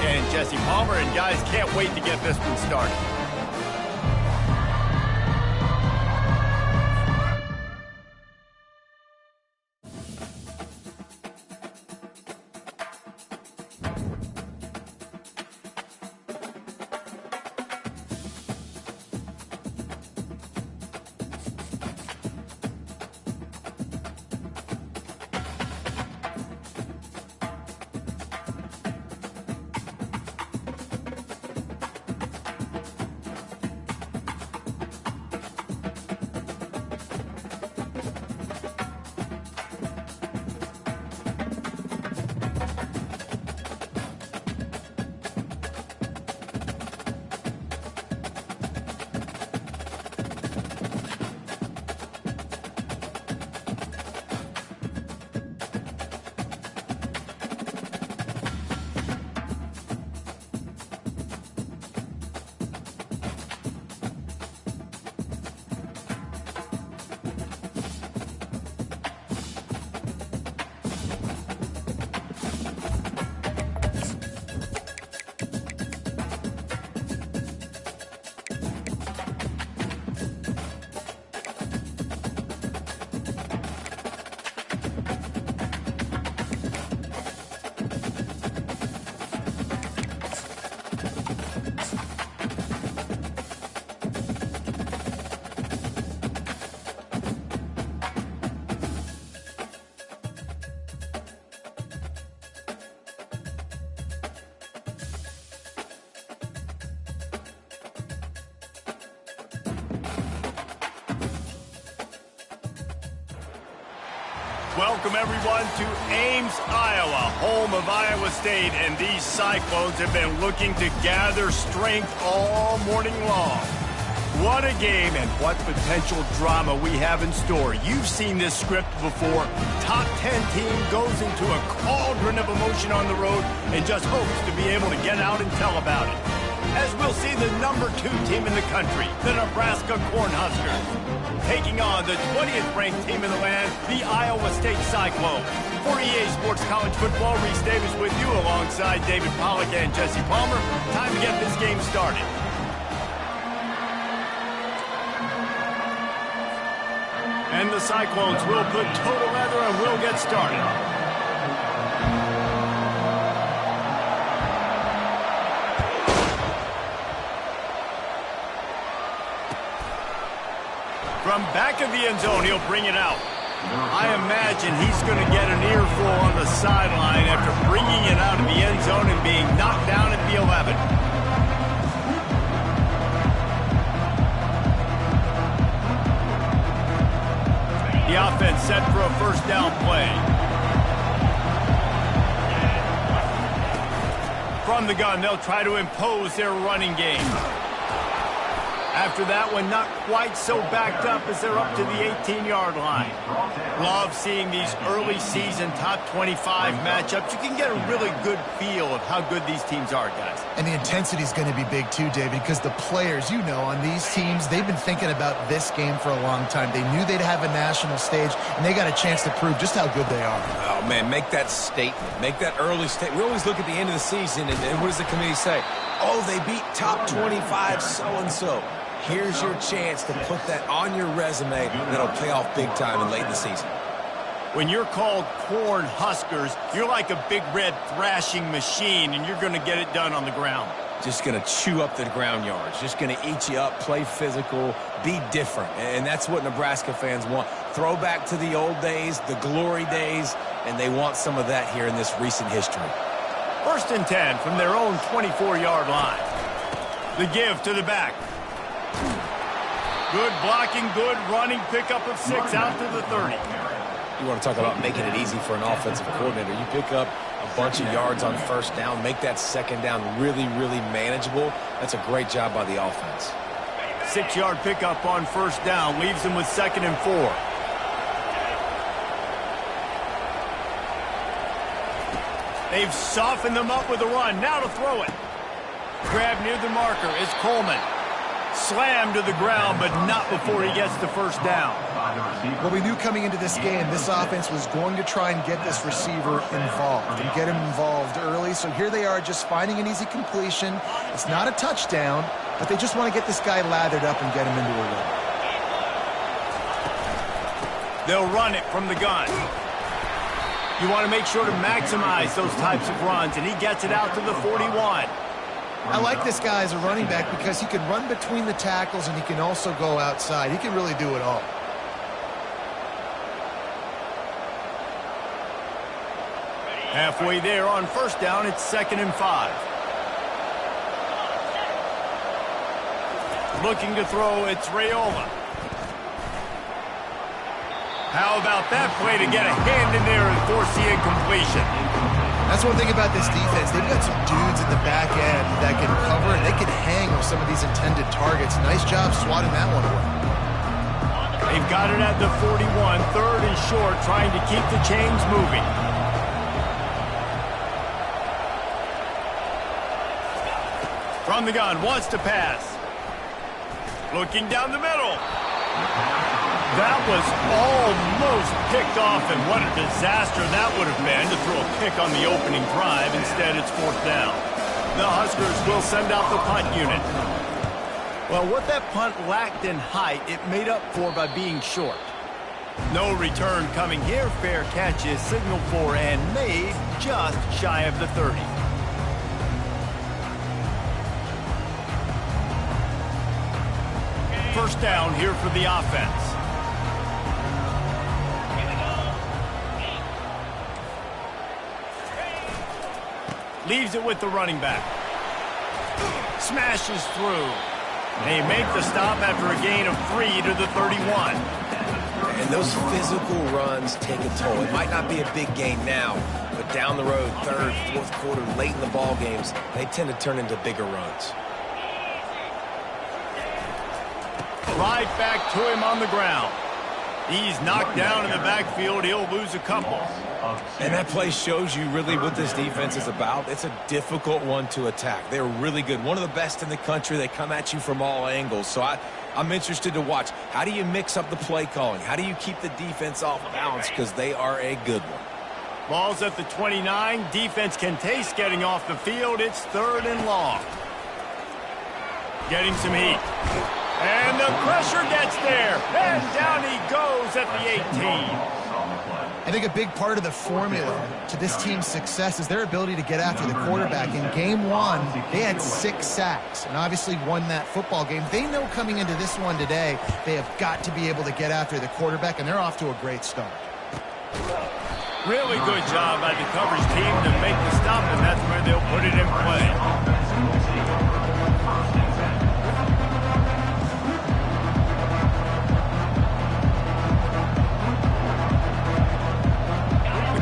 and Jesse Palmer, and guys, can't wait to get this one started. Welcome, everyone, to Ames, Iowa, home of Iowa State, and these Cyclones have been looking to gather strength all morning long. What a game and what potential drama we have in store. You've seen this script before. Top 10 team goes into a cauldron of emotion on the road and just hopes to be able to get out and tell about it. As we'll see the number 2 team in the country, the Nebraska Cornhuskers, taking on the 20th ranked team in the land, the Iowa State Cyclones. For EA Sports College Football, Reese Davis with you alongside David Pollack and Jesse Palmer. Time to get this game started. And the Cyclones will put total leather and will get started. From back of the end zone, he'll bring it out. I imagine he's going to get an earful on the sideline after bringing it out of the end zone and being knocked down at the 11. The offense set for a first down play. From the gun, they'll try to impose their running game. After that one, not quite so backed up as they're up to the 18-yard line. Love seeing these early season top 25 matchups. You can get a really good feel of how good these teams are, guys. And the intensity is going to be big too, David, because the players, you know, on these teams, they've been thinking about this game for a long time. They knew they'd have a national stage, and they got a chance to prove just how good they are. Oh, man, make that statement. Make that early statement. We always look at the end of the season, and what does the committee say? Oh, they beat top 25 so-and-so. Here's your chance to put that on your resume that'll pay off big time and late in the season. When you're called Corn Huskers, you're like a big red thrashing machine, and you're going to get it done on the ground. Just going to chew up the ground yards. Just going to eat you up, play physical, be different. And that's what Nebraska fans want. Throwback to the old days, the glory days, and they want some of that here in this recent history. 1st and 10 from their own 24-yard line. The give to the back. Good blocking, good running, pickup of 6 out to the 30. You want to talk about making it easy for an offensive coordinator. You pick up a bunch of yards on first down, make that second down really, really manageable. That's a great job by the offense. 6-yard pickup on first down leaves them with 2nd and 4. They've softened them up with a run. Now to throw it. Grab near the marker is Coleman. Slammed to the ground, but not before he gets the first down. Well, we knew coming into this game, this offense was going to try and get this receiver involved and get him involved early. So here they are just finding an easy completion. It's not a touchdown, but they just want to get this guy lathered up and get him into a rhythm. They'll run it from the gun. You want to make sure to maximize those types of runs, and he gets it out to the 41. I like this guy as a running back because he can run between the tackles and he can also go outside. He can really do it all. Halfway there on first down, it's 2nd and 5. Looking to throw, it's Raiola. How about that play to get a hand in there and force the incompletion? That's one thing about this defense. They've got some dudes in the back end that can cover and they can hang with some of these intended targets. Nice job swatting that one away. They've got it at the 41, 3rd and short, trying to keep the chains moving. From the gun, wants to pass. Looking down the middle. That was almost picked off, and what a disaster that would have been to throw a pick on the opening drive. Instead, it's 4th down. The Huskers will send out the punt unit. Well, what that punt lacked in height, it made up for by being short. No return coming here. Fair catch is signaled for and made just shy of the 30. First down here for the offense. Leaves it with the running back. Smashes through. They make the stop after a gain of 3 to the 31. And those physical runs take a toll. It might not be a big gain now, but down the road, 3rd, 4th quarter, late in the ball games, they tend to turn into bigger runs. Right back to him on the ground. He's knocked down in the backfield. He'll lose a couple. And that play shows you really what this defense is about. It's a difficult one to attack. They're really good. One of the best in the country. They come at you from all angles. So I'm interested to watch. How do you mix up the play calling? How do you keep the defense off balance? Because they are a good one. Ball's at the 29. Defense can taste getting off the field. It's 3rd and long. Getting some heat. And the pressure gets there. And down he goes at the 18. I think a big part of the formula to this team's success is their ability to get after the quarterback. In game 1, they had 6 sacks and obviously won that football game. They know coming into this one today, they have got to be able to get after the quarterback, and they're off to a great start. Really good job by the coverage team to make the stop, and that's where they'll put it in play.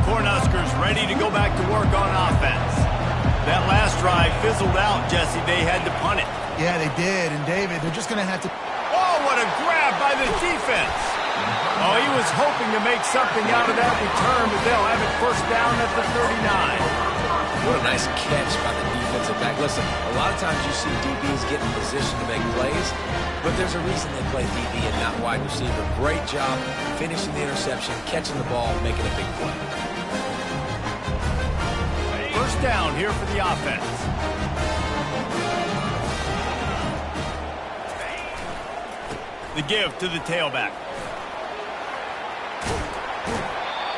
Cornhuskers ready to go back to work on offense. That last drive fizzled out, Jesse. They had to punt it. Yeah, they did. And, David, they're just going to have to... Oh, what a grab by the defense. Oh, he was hoping to make something out of that return, but they'll have it first down at the 39. What a nice catch by the defensive back. Listen, a lot of times you see DBs get in position to make plays, but there's a reason they play DB and not wide receiver. Great job finishing the interception, catching the ball, making a big play. First down here for the offense. The give to the tailback.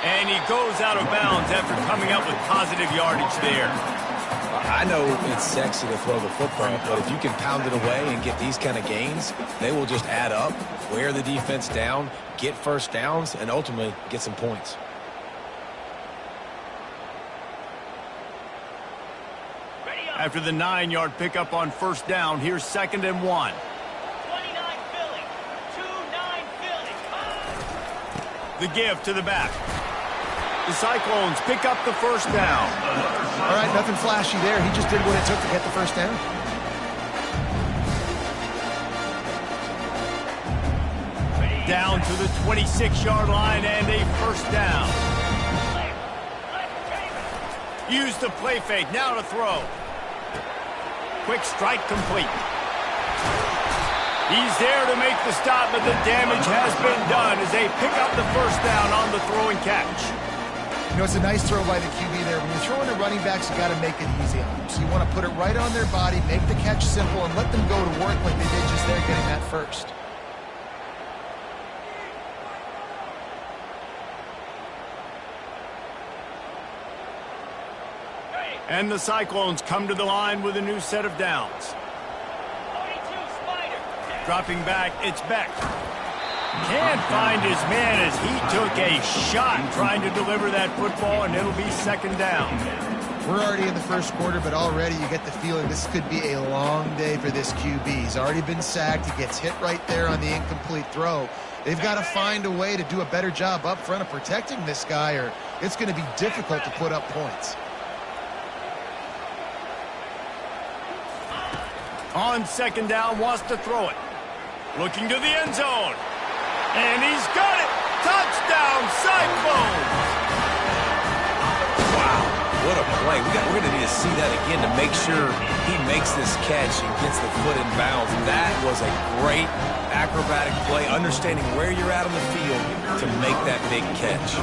And he goes out of bounds after coming up with positive yardage there. I know it's sexy to throw the football, but if you can pound it away and get these kind of gains, they will just add up, wear the defense down, get first downs, and ultimately get some points. After the 9-yard pickup on first down, here's 2nd and 1. 29 Philly. 2-9 Philly. The give to the back. The Cyclones pick up the first down. All right, nothing flashy there. He just did what it took to get the first down. Down to the 26-yard line and a first down. Use the play fake. Now to throw. Quick strike complete. He's there to make the stop, but the damage has been done as they pick up the first down on the throw and catch. You know, it's a nice throw by the QB there. When you're throwing to running backs, you got to make it easy on them. So you want to put it right on their body, make the catch simple, and let them go to work like they did just there getting that first. And the Cyclones come to the line with a new set of downs. 42 Spider. Dropping back, it's Beck. Can't find his man as he took a shot trying to deliver that football, and it'll be second down. We're already in the first quarter, but already you get the feeling this could be a long day for this QB. He's already been sacked. He gets hit right there on the incomplete throw. They've got to find a way to do a better job up front of protecting this guy, or it's going to be difficult to put up points. On second down, wants to throw it. Looking to the end zone. And he's got it! Touchdown, Cyclones! Wow, what a play. We're going to need to see that again to make sure he makes this catch and gets the foot in bounds. That was a great acrobatic play, understanding where you're at on the field to make that big catch.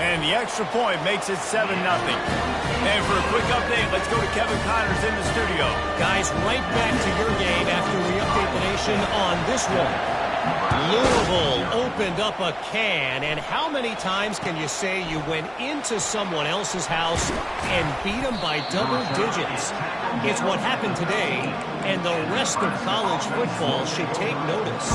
And the extra point makes it 7-0. And for a quick update, let's go to Kevin Connors in the studio. Guys, right back to your game after we update the nation on this one. Louisville opened up a can, and how many times can you say you went into someone else's house and beat them by double digits? It's what happened today, and the rest of college football should take notice.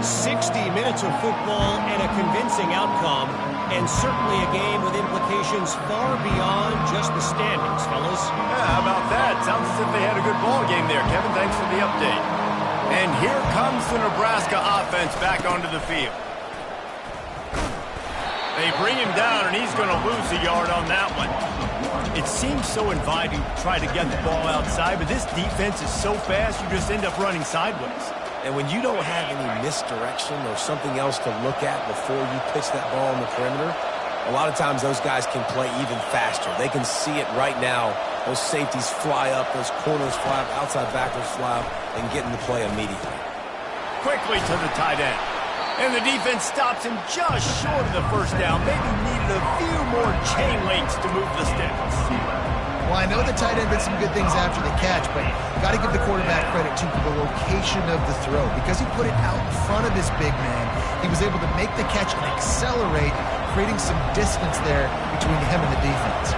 60 minutes of football and a convincing outcome, and certainly a game with implications far beyond just the standings, fellas. Yeah, how about that? Sounds as if they had a good ball game there. Kevin, thanks for the update. And here comes the Nebraska offense back onto the field. They bring him down, and he's going to lose a yard on that one. It seems so inviting to try to get the ball outside, but this defense is so fast, you just end up running sideways. And when you don't have any misdirection or something else to look at before you pitch that ball on the perimeter, a lot of times those guys can play even faster. They can see it right now. Those safeties fly up, those corners fly up, outside backers fly up, and get in the play immediately. Quickly to the tight end. And the defense stops him just short of the first down. Maybe needed a few more chain links to move the sticks. Well, I know the tight end did some good things after the catch, but got to give the quarterback credit to the location of the throw. Because he put it out in front of his big man, he was able to make the catch and accelerate, creating some distance there between him and the defense.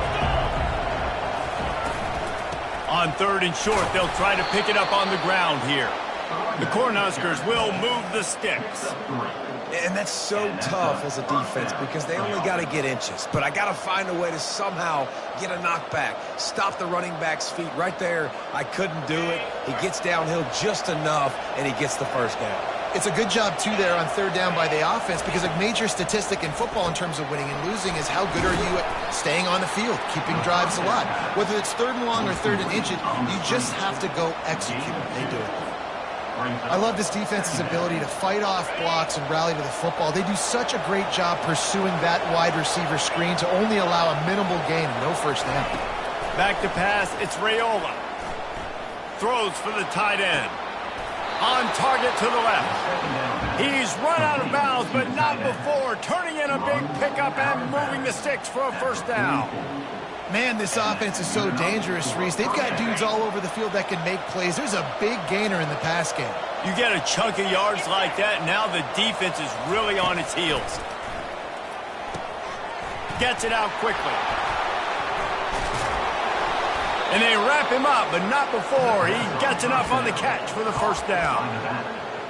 On third and short, they'll try to pick it up on the ground here. The Cornhuskers will move the sticks. And that's so tough as a defense because they only got to get inches. But I got to find a way to somehow get a knockback, stop the running back's feet right there. I couldn't do it. He gets downhill just enough, and he gets the first down. It's a good job, too, there on third down by the offense because a major statistic in football in terms of winning and losing is how good are you at staying on the field, keeping drives alive. Whether it's third and long or third and inches, you just have to go execute. They do it. I love this defense's ability to fight off blocks and rally to the football. They do such a great job pursuing that wide receiver screen to only allow a minimal gain and no first down. Back to pass, it's Raiola. Throws for the tight end. On target to the left. He's run out of bounds, but not before turning in a big pickup and moving the sticks for a first down. Man, this offense is so dangerous, Reese. They've got dudes all over the field that can make plays. There's a big gainer in the pass game. You get a chunk of yards like that, now the defense is really on its heels. Gets it out quickly. And they wrap him up, but not before he gets enough on the catch for the first down.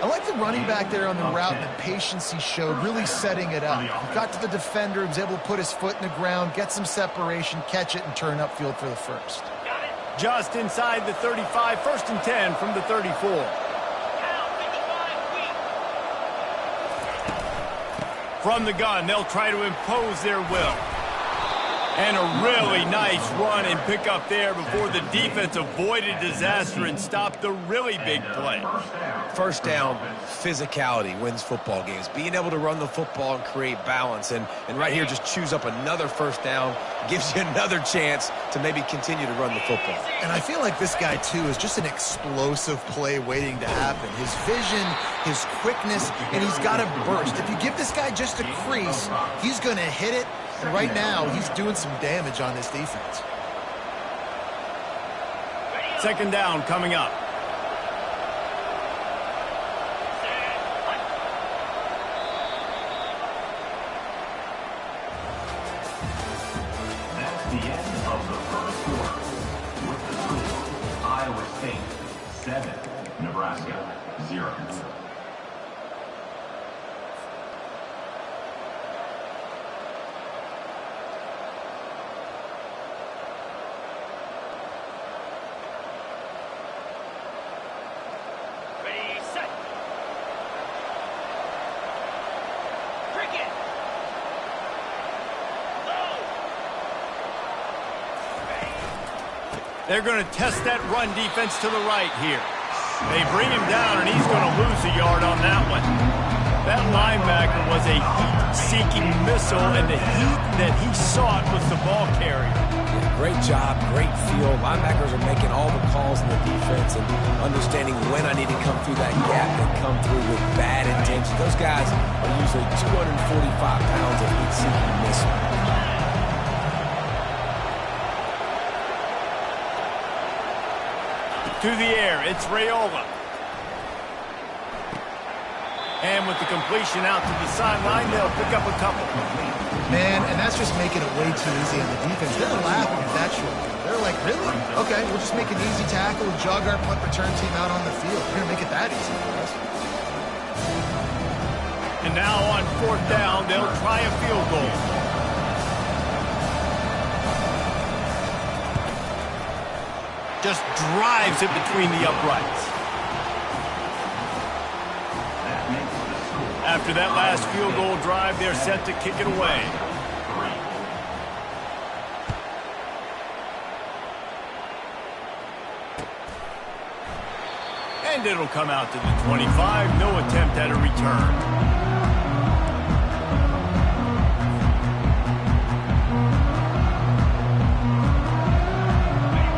I like the running back there on the route and the patience he showed, really setting it up. He got to the defender, he was able to put his foot in the ground, get some separation, catch it, and turn upfield for the first. Just inside the 35, first and 10 from the 34. From the gun, they'll try to impose their will. And a really nice run and pick up there before the defense avoided disaster and stopped the really big play. First down, physicality wins football games. Being able to run the football and create balance. And right here, just choose up another first down, gives you another chance to maybe continue to run the football. And I feel like this guy, too, is just an explosive play waiting to happen. His vision, his quickness, and he's got a burst. If you give this guy just a crease, he's going to hit it. And right now, he's doing some damage on this defense. Second down coming up. That's the end of the first quarter. With the score, Iowa State 7, Nebraska 0. They're going to test that run defense to the right here. They bring him down, and he's going to lose a yard on that one. That linebacker was a heat-seeking missile, and the heat that he sought was the ball carrier. Yeah, great job, great feel. Linebackers are making all the calls in the defense and understanding when I need to come through that gap and come through with bad intention. Those guys are usually 245 pounds of heat-seeking missile. To the air, it's Raiola. And with the completion out to the sideline, they'll pick up a couple. Man, and that's just making it way too easy on the defense. They're laughing at that short. They're like, really? Okay, we'll just make an easy tackle and jog our punt return team out on the field. We're going to make it that easy for us. And now on fourth down, they'll try a field goal. Just drives it between the uprights. After that last field goal drive, they're set to kick it away. And it'll come out to the 25. No attempt at a return.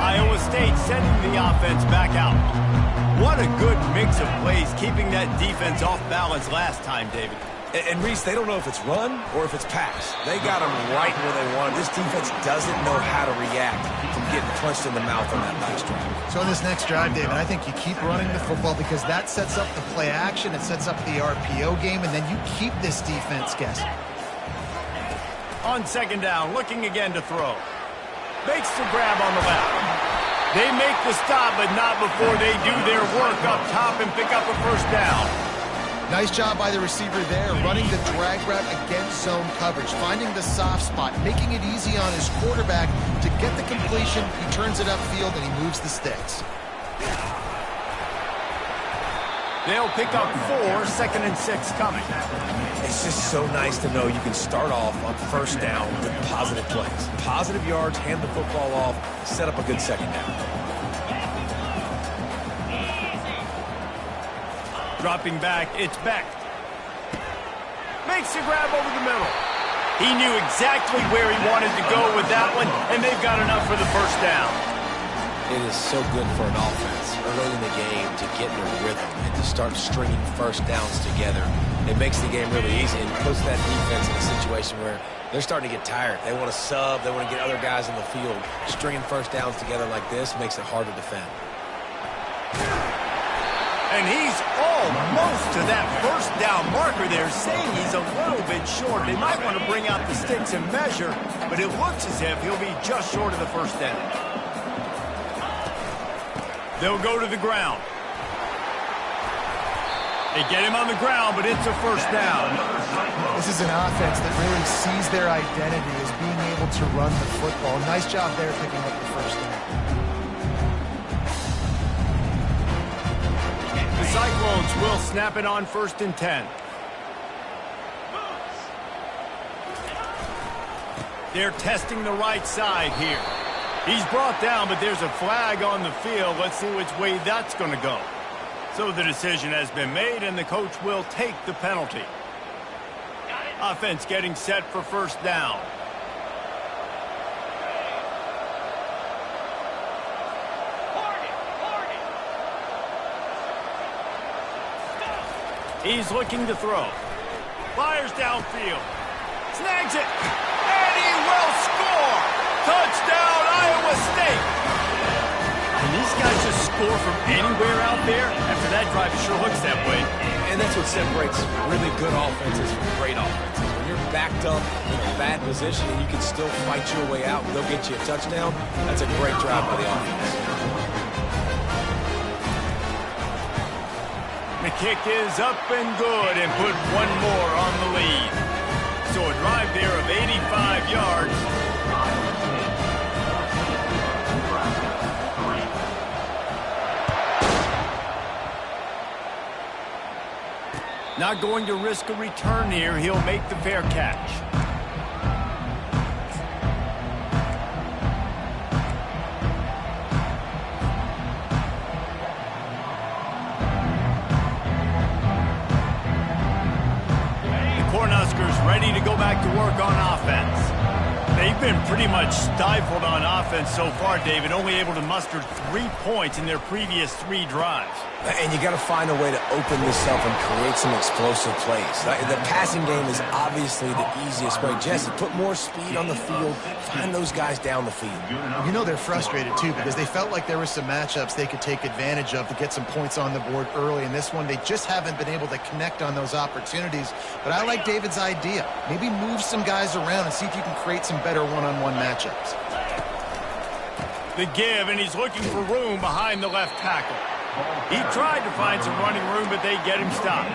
Iowa State sending the offense back out. What a good mix of plays, keeping that defense off balance last time, David. And Reese, they don't know if it's run or if it's pass. They got them right where they want. This defense doesn't know how to react from getting punched in the mouth on that last drive. So on this next drive, David, I think you keep running the football because that sets up the play action, it sets up the RPO game, and then you keep this defense guessing. On second down, looking again to throw. Makes the grab on the left. They make the stop, but not before they do their work up top and pick up a first down. Nice job by the receiver there, running the drag route against zone coverage, finding the soft spot, making it easy on his quarterback to get the completion. He turns it upfield, and he moves the sticks. They'll pick up 4, 2nd and 6 coming. It's just so nice to know you can start off on first down with positive plays. Positive yards, hand the football off, set up a good second down. Dropping back, it's Beck. Makes the grab over the middle. He knew exactly where he wanted to go with that one, and they've got enough for the first down. It is so good for an offense early in the game to get in a rhythm and to start stringing first downs together. It makes the game really easy and puts that defense in a situation where they're starting to get tired. They want to sub. They want to get other guys in the field. Stringing first downs together like this makes it hard to defend. And he's almost to that first down marker there, saying he's a little bit short. They might want to bring out the sticks and measure, but it looks as if he'll be just short of the first down. They'll go to the ground. They get him on the ground, but it's a first down. This is an offense that really sees their identity as being able to run the football. Nice job there picking up the first down. The Cyclones will snap it on 1st and 10. They're testing the right side here. He's brought down, but there's a flag on the field. Let's see which way that's going to go. So the decision has been made, and the coach will take the penalty. Offense getting set for first down. He's looking to throw. Fires downfield. Snags it. And he will score. Touchdown, Iowa State. And these guys just score from anywhere out there. After that drive, it sure looks that way. And that's what separates really good offenses from great offenses. When you're backed up in a bad position and you can still fight your way out and they'll get you a touchdown, that's a great drive by the offense. The kick is up and good and put one more on the lead. So a drive there of 85 yards. Not going to risk a return here. He'll make the fair catch. Ready to go back to work on offense. They've been pretty much stifled on offense so far, David, only able to muster 3 points in their previous 3 drives. And you got to find a way to open this up and create some explosive plays. The passing game is obviously the easiest way. Jesse, put more speed on the field. Find those guys down the field. You know they're frustrated, too, because they felt like there were some matchups they could take advantage of to get some points on the board early. In this one, they just haven't been able to connect on those opportunities. But I like David's idea. Maybe move some guys around and see if you can create some better one-on-one matchups. The give, and he's looking for room behind the left tackle. He tried to find some running room, but they get him stopped.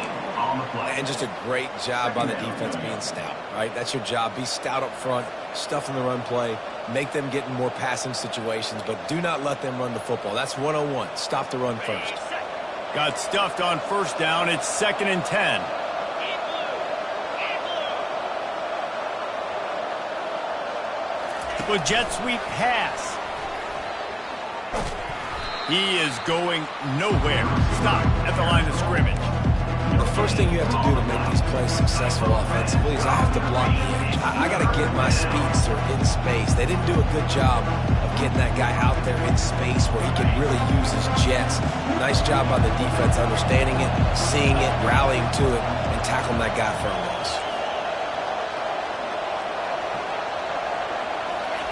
And just a great job by the defense being stout, right? That's your job. Be stout up front, stuff in the run play, make them get in more passing situations, but do not let them run the football. That's 101. Stop the run first. Got stuffed on first down. It's 2nd and 10. With jet sweep pass. He is going nowhere. Stop at the line of scrimmage. The first thing you have to do to make these plays successful offensively is I have to block the edge. I got to get my speedster in space. They didn't do a good job of getting that guy out there in space where he can really use his jets. Nice job by the defense understanding it, seeing it, rallying to it, and tackling that guy for a loss.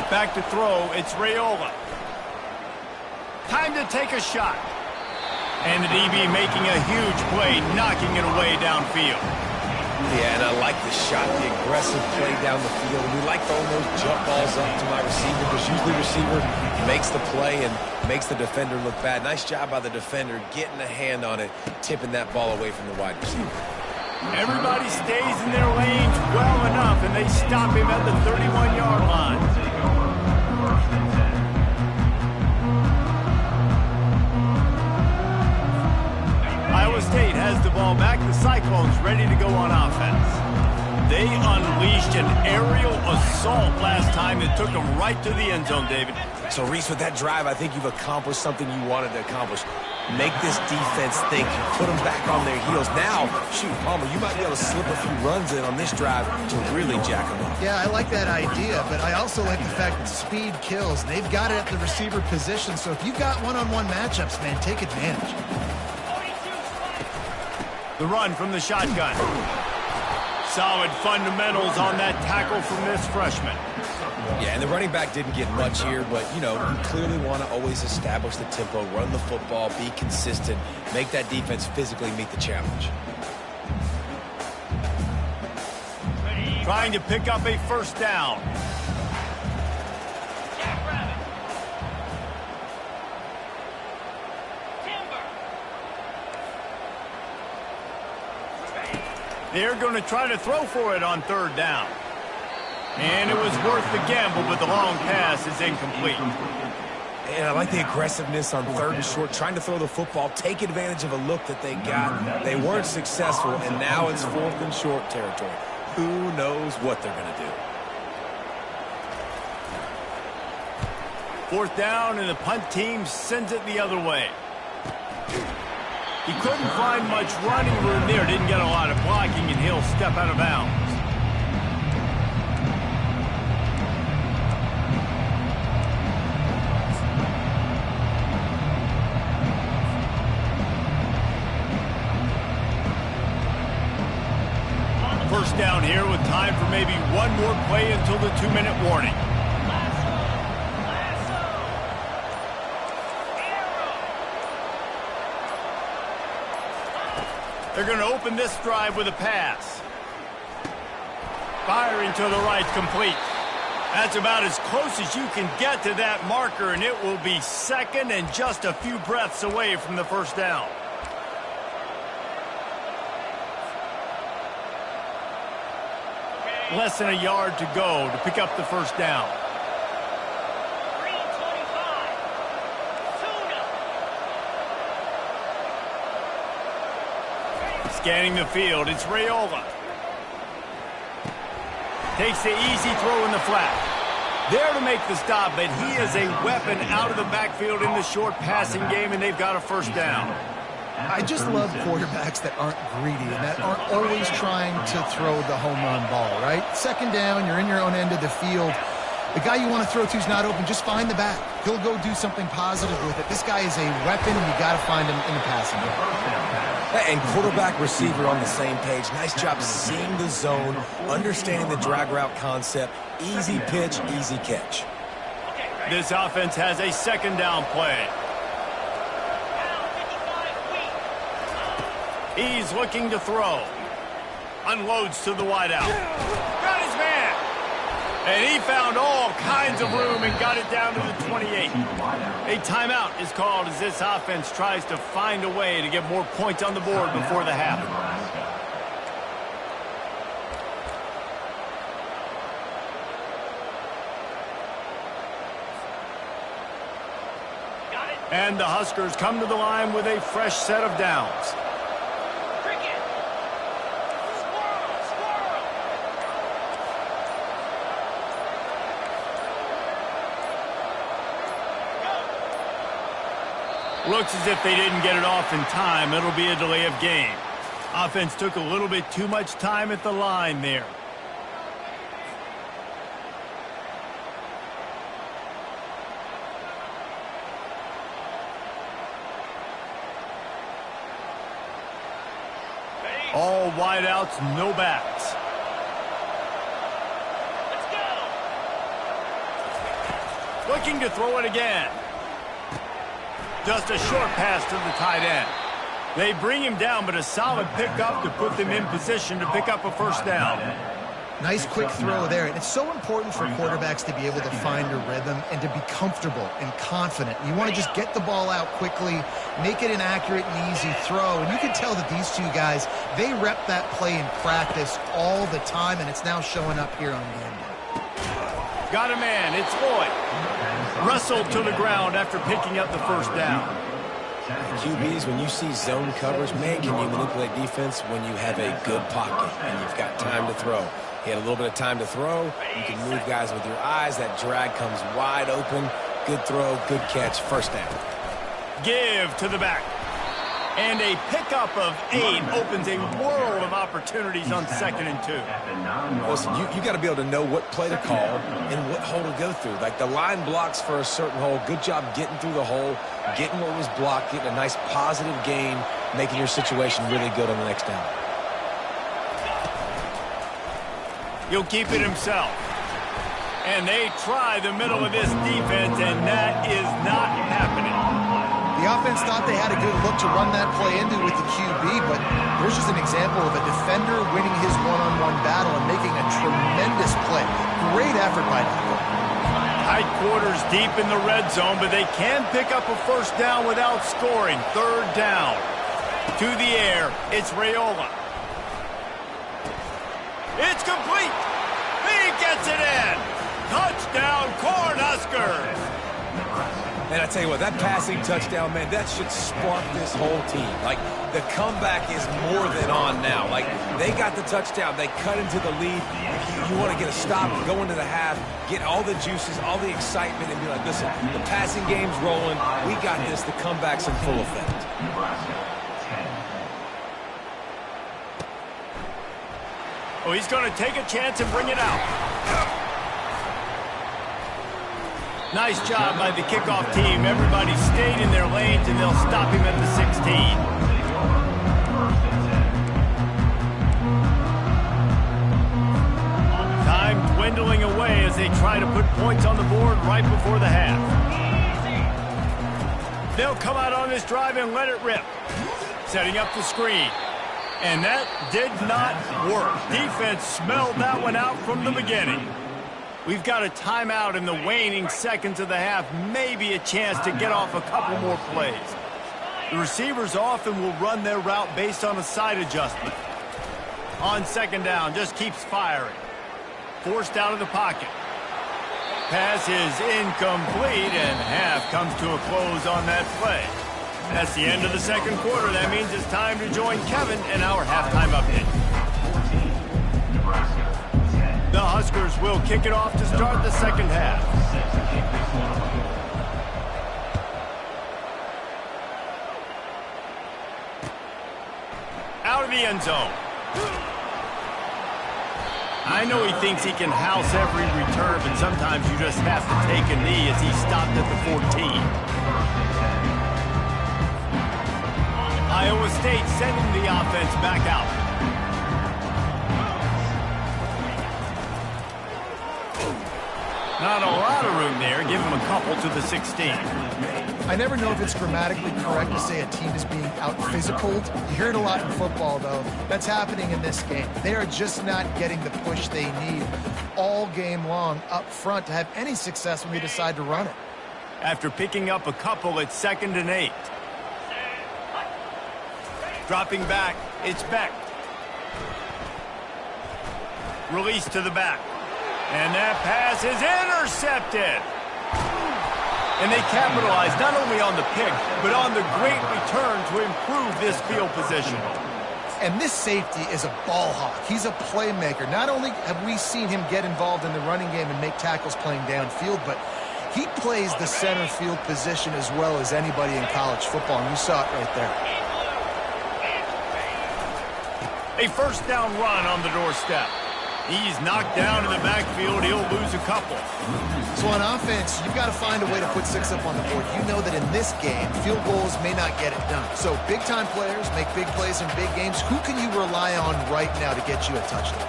Back to throw, it's Raiola. Time to take a shot. And the DB making a huge play, knocking it away downfield. Yeah, and I like the shot, the aggressive play down the field. We like throwing those jump balls up to my receiver because usually the receiver makes the play and makes the defender look bad. Nice job by the defender getting a hand on it, tipping that ball away from the wide receiver. Everybody stays in their lanes well enough, and they stop him at the 31-yard line. Iowa State has the ball back. The Cyclones ready to go on offense. They unleashed an aerial assault last time that took them right to the end zone, David. So, Reese, with that drive, I think you've accomplished something you wanted to accomplish. Make this defense think. Put them back on their heels. Now, shoot, Palmer, you might be able to slip a few runs in on this drive to really jack them up. Yeah, I like that idea, but I also like the fact that speed kills. They've got it at the receiver position, so if you've got one-on-one matchups, man, take advantage. The run from the shotgun. Solid fundamentals on that tackle from this freshman. Yeah, and the running back didn't get much here, but, you know, you clearly want to always establish the tempo, run the football, be consistent, make that defense physically meet the challenge. Trying to pick up a first down. They're going to try to throw for it on 3rd down. And it was worth the gamble, but the long pass is incomplete. And I like the aggressiveness on 3rd and short, trying to throw the football, take advantage of a look that they got. They weren't successful, and now it's 4th and short territory. Who knows what they're going to do? 4th down, and the punt team sends it the other way. He couldn't find much running room there. Didn't get a lot of blocking, and he'll step out of bounds. First down here with time for maybe one more play until the 2-minute warning. They're going to open this drive with a pass. Firing to the right, complete. That's about as close as you can get to that marker, and it will be second and just a few breaths away from the first down. Less than a yard to go to pick up the first down. Scanning the field, it's Raiola. Takes the easy throw in the flat. There to make the stop, but he is a weapon out of the backfield in the short passing game, and they've got a first down. I just love quarterbacks that aren't greedy and that aren't always trying to throw the home run ball, right? Second down, you're in your own end of the field. The guy you want to throw to is not open. Just find the back. He'll go do something positive with it. This guy is a weapon, and you got to find him in the passing game. And quarterback, receiver on the same page. Nice job seeing the zone, understanding the drag route concept. Easy pitch, easy catch. This offense has a second down play. He's looking to throw. Unloads to the wideout. Got his man. And he found all kinds of room and got it down to the 28. A timeout is called as this offense tries to find a way to get more points on the board before the half. And the Huskers come to the line with a fresh set of downs. Looks as if they didn't get it off in time. It'll be a delay of game. Offense took a little bit too much time at the line there. All wideouts, no backs. Let's go. Looking to throw it again. Just a short pass to the tight end. They bring him down, but a solid pickup to put them in position to pick up a first down. Nice quick throw there. And it's so important for quarterbacks to be able to find a rhythm and to be comfortable and confident. You want to just get the ball out quickly, make it an accurate and easy throw. And you can tell that these two guys, they rep that play in practice all the time, and it's now showing up here on game day. Got a man. It's Lloyd. Wrestled to the ground after picking up the first down. QBs, when you see zone covers, man, can you manipulate defense when you have a good pocket and you've got time to throw. He had a little bit of time to throw. You can move guys with your eyes. That drag comes wide open. Good throw, good catch, first down. Give to the back. And a pickup of 8 opens a world of opportunities on 2nd and 2. Listen, you got to be able to know what play to call and what hole to go through. Like the line blocks for a certain hole. Good job getting through the hole, getting what was blocked, getting a nice positive gain, making your situation really good on the next down. He'll keep it himself. And they try the middle of this defense, and that is not happening. The offense thought they had a good look to run that play into with the QB, but there's just an example of a defender winning his one-on-one battle and making a tremendous play. Great effort by that guy. Tight quarters deep in the red zone, but they can pick up a first down without scoring. 3rd down. To the air, it's Raiola. It's complete. He gets it in. Touchdown, Cornhuskers. And I tell you what, that passing touchdown, man, that should spark this whole team. Like, the comeback is more than on now. Like, they got the touchdown. They cut into the lead. You want to get a stop, go into the half, get all the juices, all the excitement, and be like, listen, the passing game's rolling. We got this. The comeback's in full effect. Nebraska, 10. Oh, he's going to take a chance and bring it out. Nice job by the kickoff team. Everybody stayed in their lanes, and they'll stop him at the 16. Time dwindling away as they try to put points on the board right before the half. They'll come out on this drive and let it rip. Setting up the screen. And that did not work. Defense smelled that one out from the beginning. We've got a timeout in the waning seconds of the half. Maybe a chance to get off a couple more plays. The receivers often will run their route based on a side adjustment. On second down, just keeps firing. Forced out of the pocket. Pass is incomplete, and half comes to a close on that play. That's the end of the second quarter. That means it's time to join Kevin in our halftime update. Nebraska, 10. The Huskers will kick it off to start the second half. Out of the end zone. I know he thinks he can house every return, but sometimes you just have to take a knee as he stopped at the 14. Iowa State sending the offense back out. Not a lot of room there. Give him a couple to the 16. I never know if it's grammatically correct to say a team is being out-physicaled. You hear it a lot in football, though. That's happening in this game. They are just not getting the push they need all game long up front to have any success when they decide to run it. After picking up a couple at 2nd and 8. Dropping back, it's Beck. Release to the back. And that pass is intercepted. And they capitalize not only on the pick, but on the great return to improve this field position. And this safety is a ball hawk. He's a playmaker. Not only have we seen him get involved in the running game and make tackles playing downfield, but he plays the center field position as well as anybody in college football, and you saw it right there. A first down run on the doorstep. He's knocked down in the backfield. He'll lose a couple. So on offense, you've got to find a way to put 6 up on the board. You know that in this game, field goals may not get it done. So big-time players make big plays in big games. Who can you rely on right now to get you a touchdown?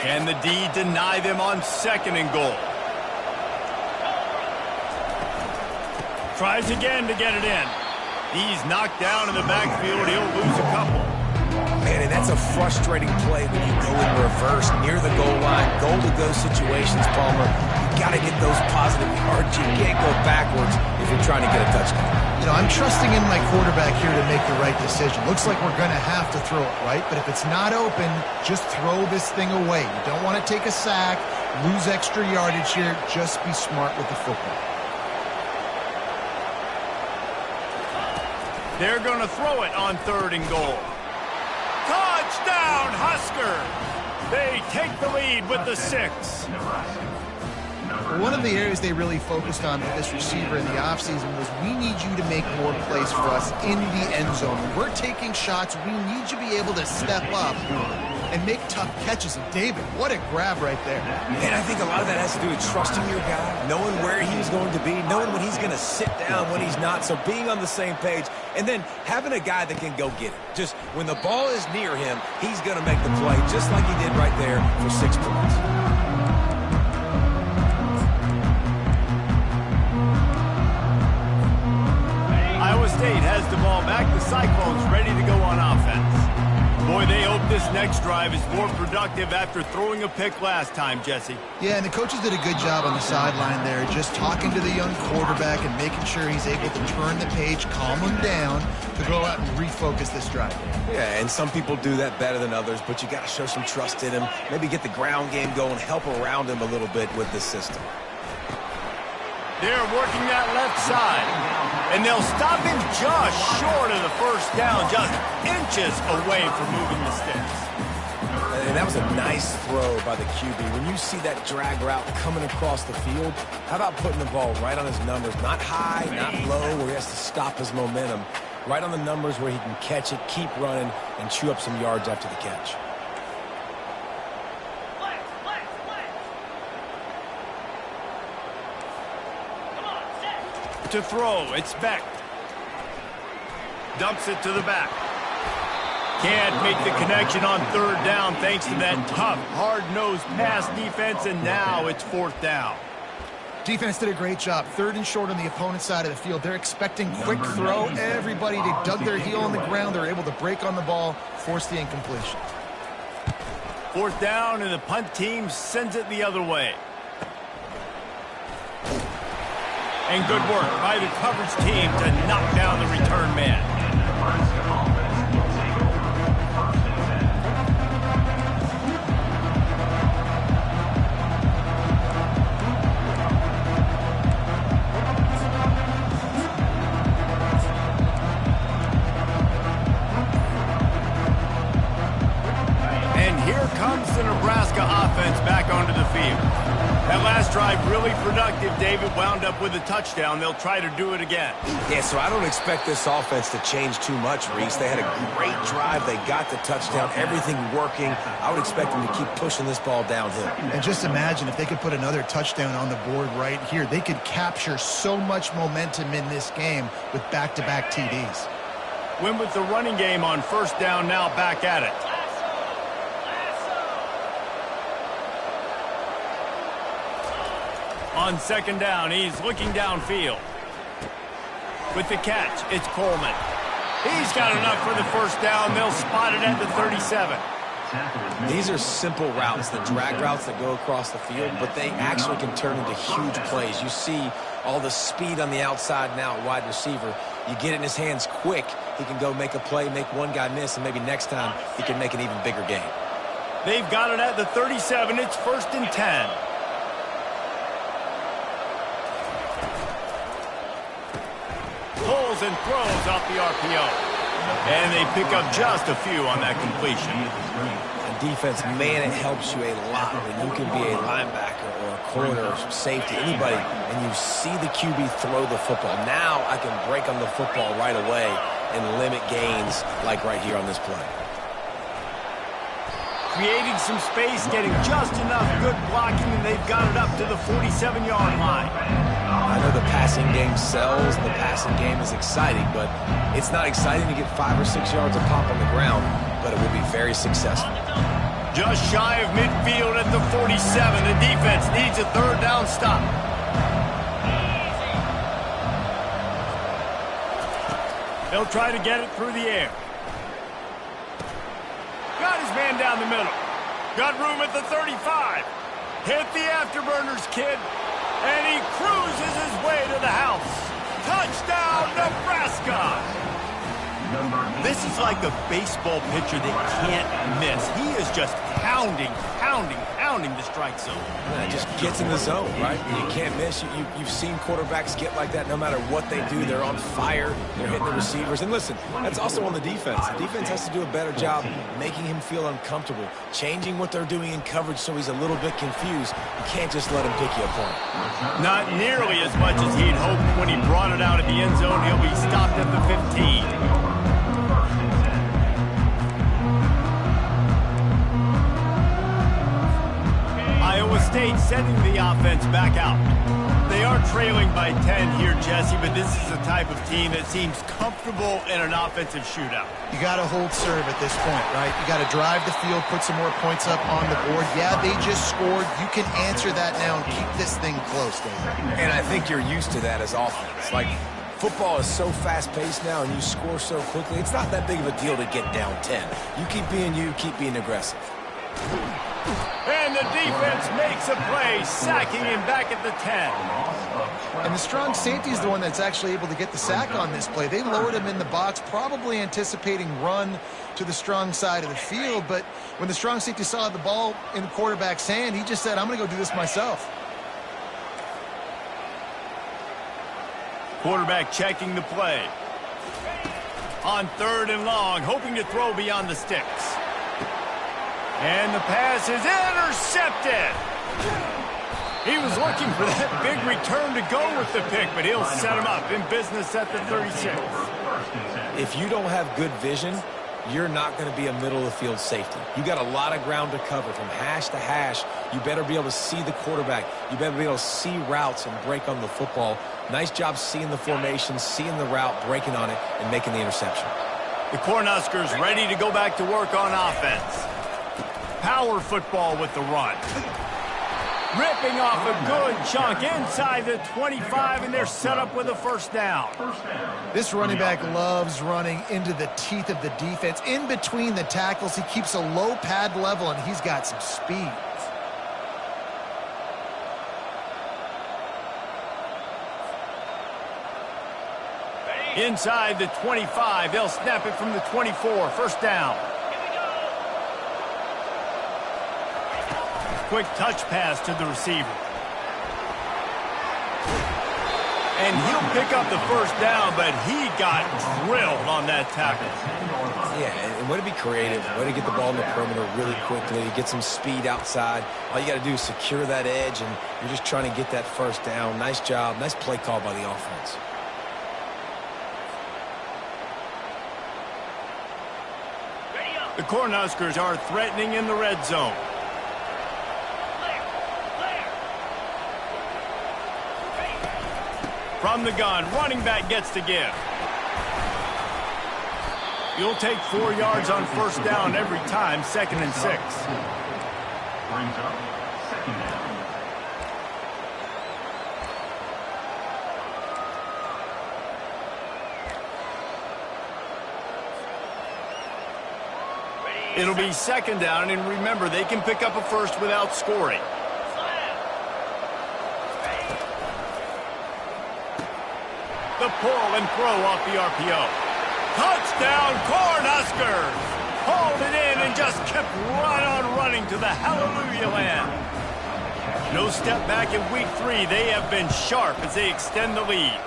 Can the D deny them on 2nd and goal? Tries again to get it in. He's knocked down in the backfield. He'll lose a couple. Man, and that's a frustrating play when you go in reverse near the goal line, goal-to-go situations, Palmer. You got to get those positive yards. You can't go backwards if you're trying to get a touchdown. You know, I'm trusting in my quarterback here to make the right decision. Looks like we're going to have to throw it, right? But if it's not open, just throw this thing away. You don't want to take a sack, lose extra yardage here. Just be smart with the football. They're going to throw it on 3rd and goal. Touchdown, Husker! They take the lead with the 6. One of the areas they really focused on for this receiver in the offseason was we need you to make more plays for us in the end zone. When we're taking shots, we need you to be able to step up and make tough catches. And David, what a grab right there. And I think a lot of that has to do with trusting your guy, knowing where he's going to be, knowing when he's going to sit down, when he's not. So being on the same page, and then having a guy that can go get it. Just when the ball is near him, he's going to make the play, just like he did right there for 6 points. Iowa State has the ball back. The Cyclones ready to go on offense. Boy, they hope this next drive is more productive after throwing a pick last time, Jesse. Yeah, and the coaches did a good job on the sideline there, just talking to the young quarterback and making sure he's able to turn the page, calm him down, to go out and refocus this drive. Yeah, and some people do that better than others, but you got to show some trust in him, maybe get the ground game going, help around him a little bit with this system. They're working that left side. And they'll stop him just short of the first down, just inches away from moving the sticks. And that was a nice throw by the QB. When you see that drag route coming across the field, how about putting the ball right on his numbers? Not high, not low, where he has to stop his momentum. Right on the numbers where he can catch it, keep running, and chew up some yards after the catch. To throw, it's Beck. Dumps it to the back. Can't make the connection on third down thanks to that tough, hard-nosed pass defense, and now it's fourth down. Defense did a great job. Third and short on the opponent's side of the field. They're expecting quick throw. Everybody, they dug their heel on the ground. They're able to break on the ball, force the incompletion. Fourth down, and the punt team sends it the other way. And good work by the coverage team to knock down the return man. And here comes the Nebraska offense back onto the field. That last drive really productive. David wound up with a touchdown. They'll try to do it again. Yeah, so I don't expect this offense to change too much, Reese. They had a great drive. They got the touchdown. Everything working. I would expect them to keep pushing this ball downhill. And just imagine if they could put another touchdown on the board right here. They could capture so much momentum in this game with back-to-back TDs. Win with the running game on first down, now back at it. On second down, he's looking downfield. With the catch, it's Coleman. He's got enough for the first down. They'll spot it at the 37. These are simple routes, the drag routes that go across the field, but they actually can turn into huge plays. You see all the speed on the outside now at wide receiver. You get it in his hands quick, he can go make a play, make one guy miss, and maybe next time he can make an even bigger gain. They've got it at the 37. It's first and 10. Pulls and throws off the RPO. And they pick up just a few on that completion. And defense, man, it helps you a lot when you can be a linebacker or a corner or safety, anybody, and you see the QB throw the football. Now I can break on the football right away and limit gains like right here on this play. Creating some space, getting just enough good blocking, and they've got it up to the 47-yard line. I know the passing game sells, the passing game is exciting, but it's not exciting to get 5 or 6 yards of pop on the ground, but it will be very successful. Just shy of midfield at the 47. The defense needs a third down stop. They'll try to get it through the air. Got his man down the middle. Got room at the 35. Hit the afterburners, kid. And he cruises his way to the house. Touchdown, Nebraska! This is like a baseball pitcher that can't miss. He is just pounding the strike zone. Yeah, it just gets in the zone, right? You can't miss. You've seen quarterbacks get like that no matter what they do. They're on fire. They're hitting the receivers. And listen, that's also on the defense. The defense has to do a better job making him feel uncomfortable, changing what they're doing in coverage so he's a little bit confused. You can't just let him pick you apart. Not nearly as much as he'd hoped when he brought it out of the end zone. He'll be stopped at the 15. Iowa State sending the offense back out. They are trailing by 10 here, Jesse, but this is the type of team that seems comfortable in an offensive shootout. You got to hold serve at this point, right? You got to drive the field, put some more points up on the board. Yeah, they just scored. You can answer that now and keep this thing close, David. And I think you're used to that as offense. Like, football is so fast-paced now and you score so quickly, it's not that big of a deal to get down 10. You keep being aggressive. And the defense makes a play, sacking him back at the 10. And the strong safety is the one that's actually able to get the sack on this play. They lowered him in the box, probably anticipating run to the strong side of the field. But when the strong safety saw the ball in the quarterback's hand, he just said, I'm going to go do this myself. Quarterback checking the play. On 3rd and long, hoping to throw beyond the sticks. And the pass is intercepted. He was looking for that big return to go with the pick, but he'll set him up in business at the 36. If you don't have good vision, you're not going to be a middle-of-the-field safety. You got a lot of ground to cover from hash to hash. You better be able to see the quarterback. You better be able to see routes and break on the football. Nice job seeing the formation, seeing the route, breaking on it, and making the interception. The Cornhuskers ready to go back to work on offense. Power football with the run. Ripping off a good chunk inside the 25, and they're set up with a first down. This running back loves running into the teeth of the defense. In between the tackles, he keeps a low pad level, and he's got some speed. Inside the 25, they'll snap it from the 24. First down. Quick touch pass to the receiver. And he'll pick up the first down, but he got drilled on that tackle. Yeah, and way to be creative, way to get the ball in the perimeter really quickly, get some speed outside. All you got to do is secure that edge, and you're just trying to get that first down. Nice job, nice play call by the offense. The Cornhuskers are threatening in the red zone. From the gun, running back gets to give. You'll take 4 yards on first down every time, 2nd and 6. Brings up 2nd down. It'll be 2nd down, and remember, they can pick up a first without scoring. The pull and throw off the RPO. Touchdown, Cornhuskers! Hauled it in and just kept right on running to the hallelujah land. No step back in week 3. They have been sharp as they extend the lead.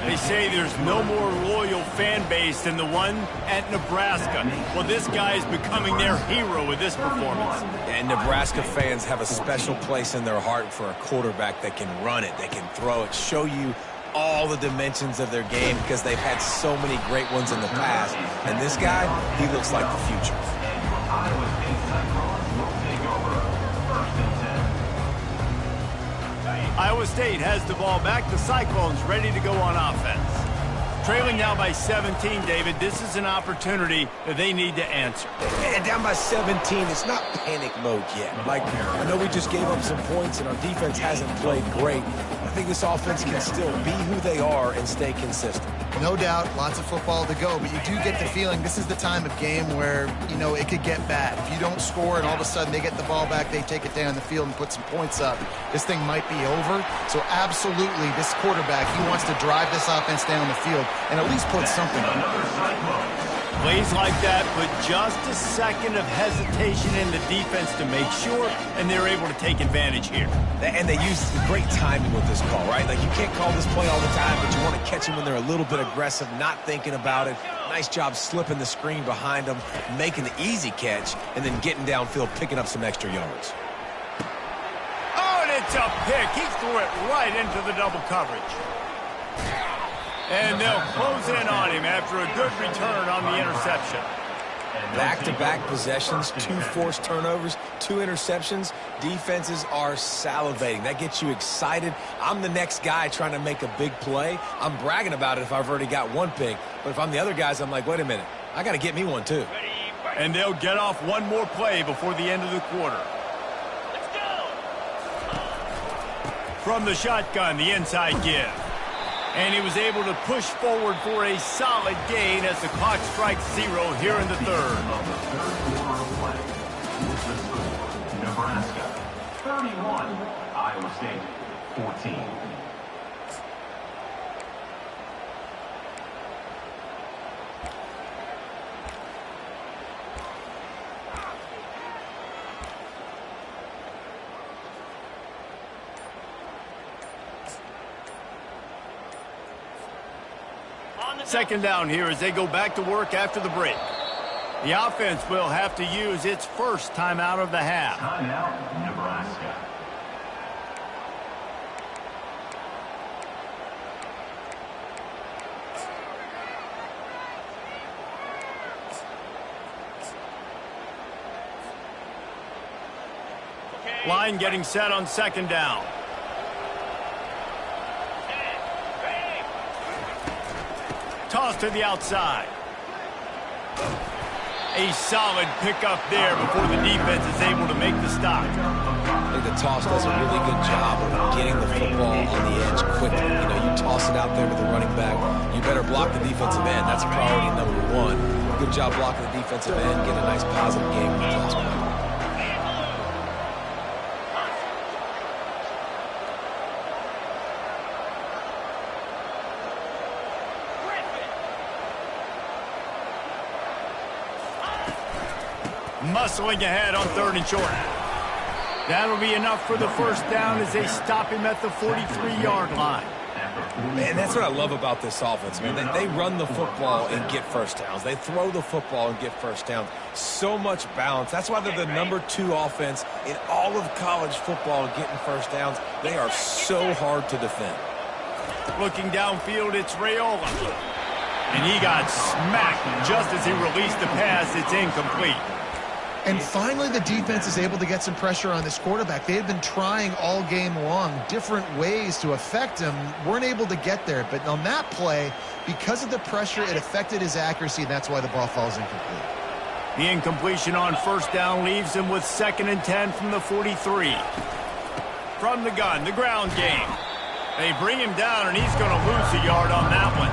They say there's no more loyal fan base than the one at Nebraska. Well, this guy is becoming their hero with this performance. And Nebraska fans have a special place in their heart for a quarterback that can run it, that can throw it, show you all the dimensions of their game because they've had so many great ones in the past. And this guy, he looks like the future. Iowa State has the ball back. The Cyclones ready to go on offense. Trailing now by 17, David. This is an opportunity that they need to answer. And down by 17, it's not panic mode yet. Like, I know we just gave up some points and our defense hasn't played great. I think this offense can still be who they are and stay consistent. No doubt, lots of football to go, but you do get the feeling this is the time of game where, you know, it could get bad. If you don't score and all of a sudden they get the ball back, they take it down the field and put some points up, this thing might be over. So absolutely, this quarterback, he wants to drive this offense down the field and at least put something on. Plays like that put just a second of hesitation in the defense to make sure, and they're able to take advantage here. And they use great timing with this call, right? Like, you can't call this play all the time, but you want to catch them when they're a little bit aggressive, not thinking about it. Nice job slipping the screen behind them, making the easy catch, and then getting downfield, picking up some extra yards. Oh, and it's a pick. He threw it right into the double coverage. And they'll close in on him after a good return on the interception. Back-to-back possessions, 2 forced turnovers, 2 interceptions. Defenses are salivating. That gets you excited. I'm the next guy trying to make a big play. I'm bragging about it if I've already got 1 pick. But if I'm the other guys, I'm like, wait a minute. I got to get me one, too. And they'll get off 1 more play before the end of the quarter. Let's go. From the shotgun, the inside give. And he was able to push forward for a solid gain as the clock strikes 0 here in the third. Nebraska 31, Iowa State 14. Second down here as they go back to work after the break. The offense will have to use its first timeout of the half. Timeout, Nebraska. Line getting set on second down. Toss to the outside. A solid pickup there before the defense is able to make the stop. I think the toss does a really good job of getting the football on the edge quickly. You toss it out there to the running back. You better block the defensive end. That's priority number one. Good job blocking the defensive end. Get a nice positive game with the toss play. Muscling ahead on 3rd and short. That'll be enough for the first down as they stop him at the 43-yard line. Man, that's what I love about this offense, man. They run the football and get first downs. They throw the football and get first downs. So much balance. That's why they're the #2 offense in all of college football getting first downs. They are so hard to defend. Looking downfield, it's Raiola. And he got smacked just as he released the pass. It's incomplete. And finally, the defense is able to get some pressure on this quarterback. They had been trying all game long different ways to affect him. Weren't able to get there. But on that play, because of the pressure, it affected his accuracy, and that's why the ball falls incomplete. The incompletion on first down leaves him with 2nd and 10 from the 43. From the gun, the ground game. They bring him down, and he's going to lose a yard on that one.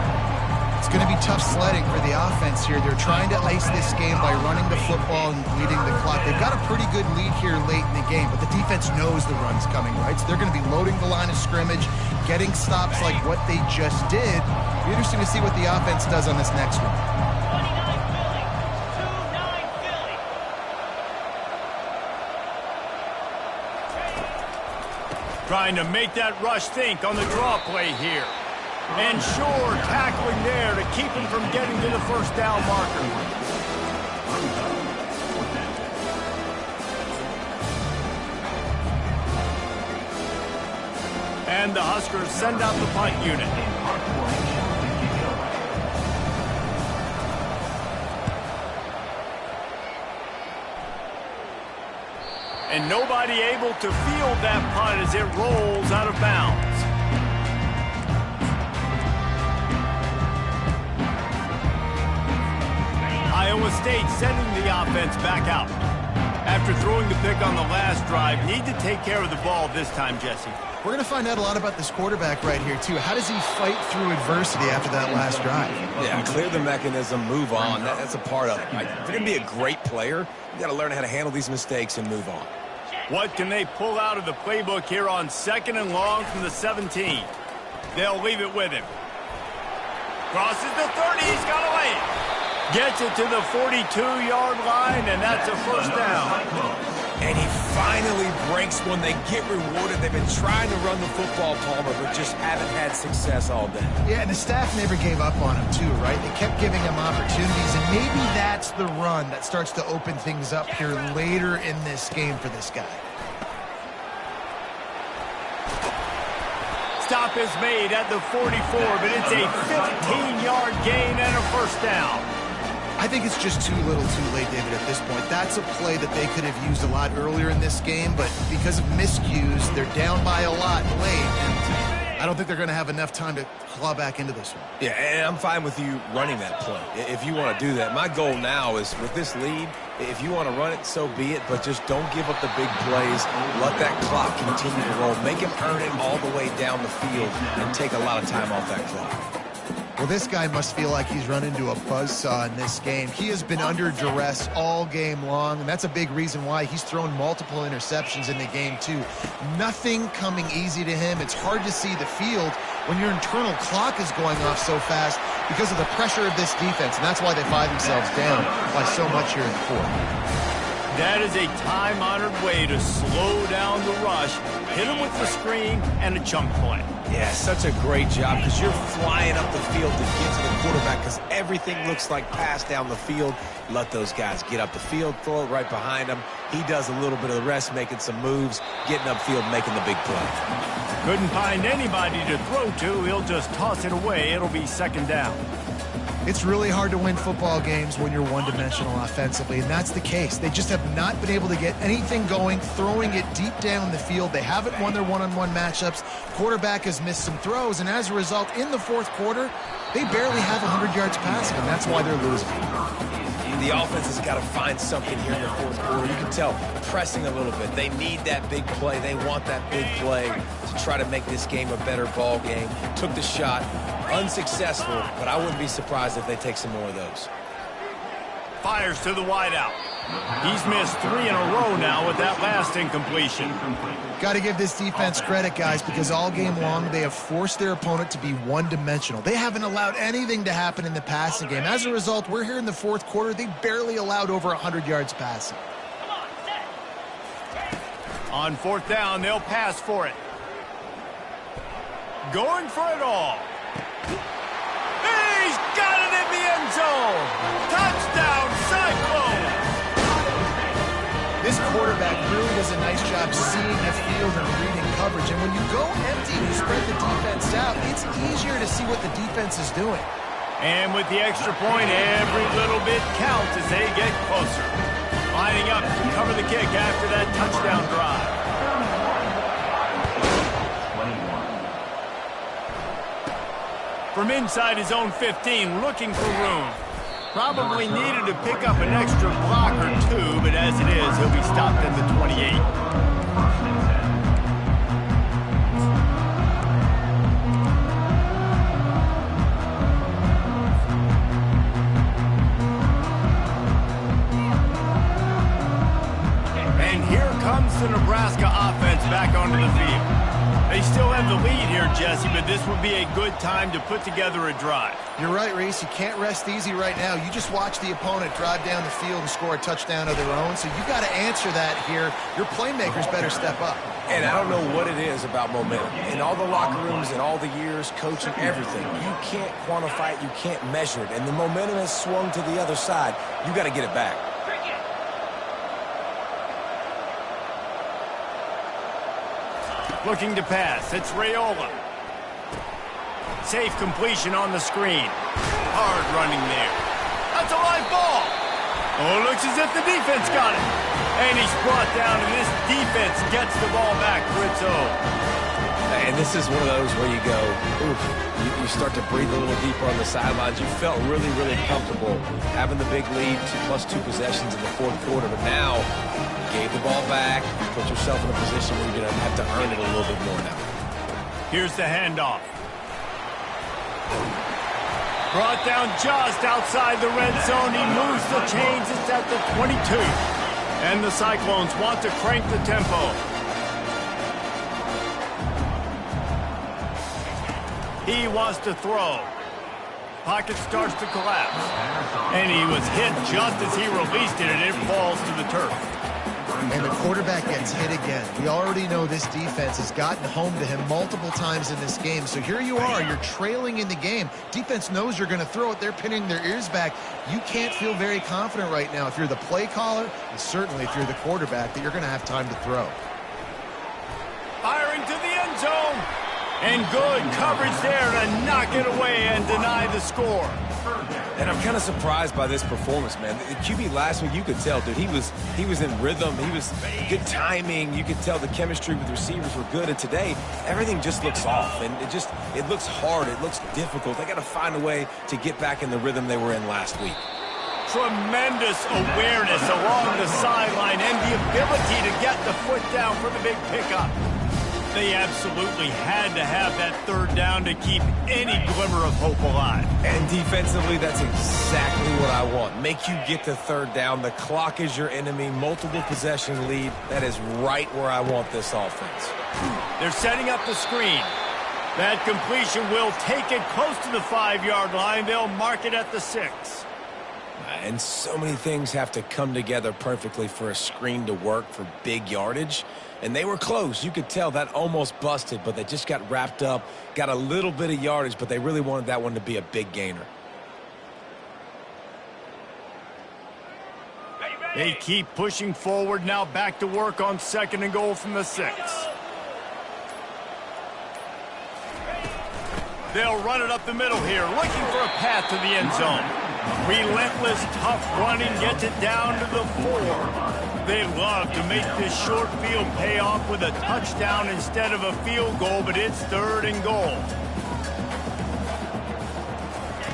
It's going to be tough sledding for the offense here. They're trying to ice this game by running the football and bleeding the clock. They've got a pretty good lead here late in the game, but the defense knows the run's coming, right? So they're going to be loading the line of scrimmage, getting stops like what they just did. It'll be interesting to see what the offense does on this next one. 29 Philly. Trying to make that rush think on the draw play here. And sure, tackling there to keep him from getting to the first down marker. And the Huskers send out the punt unit. And nobody able to field that punt as it rolls out of bounds. Iowa State sending the offense back out. After throwing the pick on the last drive, need to take care of the ball this time, Jesse. We're going to find out a lot about this quarterback right here, too. How does he fight through adversity after that last drive? Yeah, clear the mechanism, move on. That's a part of it. Right? If you're going to be a great player, you got to learn how to handle these mistakes and move on. What can they pull out of the playbook here on 2nd and long from the 17? They'll leave it with him. Crosses the 30, he's got away. Gets it to the 42-yard line, and that's a first down. And he finally breaks when they get rewarded. They've been trying to run the football, Palmer, but just haven't had success all day. Yeah, and the staff never gave up on him, too, right? They kept giving him opportunities, and maybe that's the run that starts to open things up here later in this game for this guy. Stop is made at the 44, but it's a 15-yard gain and a first down. I think it's just too little too late, David, at this point. That's a play that they could have used a lot earlier in this game, but because of miscues, they're down by a lot late, and I don't think they're going to have enough time to claw back into this one. Yeah, and I'm fine with you running that play if you want to do that. My goal now is, with this lead, if you want to run it, so be it, but just don't give up the big plays. Let that clock continue to roll. Make him earn it all the way down the field and take a lot of time off that clock. Well, this guy must feel like he's run into a buzzsaw in this game. He has been under duress all game long, and that's a big reason why he's thrown multiple interceptions in the game, too. Nothing coming easy to him. It's hard to see the field when your internal clock is going off so fast because of the pressure of this defense, and that's why they find themselves down by so much here in the fourth. That is a time-honored way to slow down the rush, hit him with the screen, and a chunk play. Yeah, such a great job because you're flying up the field to get to the quarterback because everything looks like pass down the field. Let those guys get up the field, throw it right behind him. He does a little bit of the rest, making some moves, getting upfield, making the big play. Couldn't find anybody to throw to. He'll just toss it away. It'll be second down. It's really hard to win football games when you're one-dimensional offensively, and that's the case. They just have not been able to get anything going, throwing it deep down the field. They haven't won their one-on-one matchups. Quarterback has missed some throws, and as a result, in the fourth quarter, they barely have 100 yards passing, and that's why they're losing. The offense has got to find something here in the fourth quarter. You can tell pressing a little bit. They need that big play. They want that big play to try to make this game a better ball game. Took the shot, unsuccessful, but I wouldn't be surprised if they take some more of those. Fires to the wideout. He's missed 3 in a row now with that last incompletion. Got to give this defense credit, guys, because all game long they have forced their opponent to be one-dimensional. They haven't allowed anything to happen in the passing game. As a result, we're here in the fourth quarter. They barely allowed over 100 yards passing. On fourth down, they'll pass for it. Going for it all. He's got it in the end zone. Touchdown, Cyclone. This quarterback really does a nice job seeing the field and reading coverage. And when you go empty and you spread the defense out, it's easier to see what the defense is doing. And with the extra point, every little bit counts as they get closer. Lining up to cover the kick after that touchdown drive. From inside his own 15, looking for room. Probably needed to pick up an extra block or two, but as it is, he'll be stopped at the 28. And here comes the Nebraska offense back onto the field. They still have the lead here, Jesse, but this would be a good time to put together a drive. You're right, Reese. You can't rest easy right now. You just watch the opponent drive down the field and score a touchdown of their own, so you got to answer that here. Your playmakers better step up. And I don't know what it is about momentum. In all the locker rooms and all the years, coaching, everything, you can't quantify it, you can't measure it. And the momentum has swung to the other side. You got to get it back. Looking to pass. It's Raiola. Safe completion on the screen. Hard running there. That's a live ball. Oh, looks as if the defense got it. And he's brought down, and this defense gets the ball back for its own. And this is one of those where you go, oof, you start to breathe a little deeper on the sidelines. You felt really, really comfortable having the big lead, +2 possessions in the fourth quarter, but now you gave the ball back, you put yourself in a position where you're going to have to earn it a little bit more now. Here's the handoff. Brought down just outside the red zone. He moves the chains. It's at the 22. And the Cyclones want to crank the tempo. He wants to throw. Pocket starts to collapse. And he was hit just as he released it, and it falls to the turf. And the quarterback gets hit again. We already know this defense has gotten home to him multiple times in this game. So here you are, you're trailing in the game. Defense knows you're going to throw it. They're pinning their ears back. You can't feel very confident right now if you're the play caller, and certainly if you're the quarterback, that you're going to have time to throw. Firing to the end zone. And good coverage there to knock it away and deny the score. And I'm kind of surprised by this performance, man. The QB last week, you could tell, dude, he was in rhythm. He was good timing. You could tell the chemistry with receivers were good. And today, everything just looks off. And it looks hard. It looks difficult. They got to find a way to get back in the rhythm they were in last week. Tremendous awareness along the sideline and the ability to get the foot down for the big pickup. They absolutely had to have that third down to keep any glimmer of hope alive. And defensively, that's exactly what I want. Make you get the third down. The clock is your enemy. Multiple possession lead. That is right where I want this offense. They're setting up the screen. That completion will take it close to the 5-yard line. They'll mark it at the 6. And so many things have to come together perfectly for a screen to work for big yardage. And they were close. You could tell that almost busted, but they just got wrapped up, got a little bit of yardage, but they really wanted that one to be a big gainer. They keep pushing forward, now back to work on 2nd and goal from the 6. They'll run it up the middle here, looking for a path to the end zone. Relentless, tough running gets it down to the 4. They love to make this short field pay off with a touchdown instead of a field goal, but it's 3rd and goal.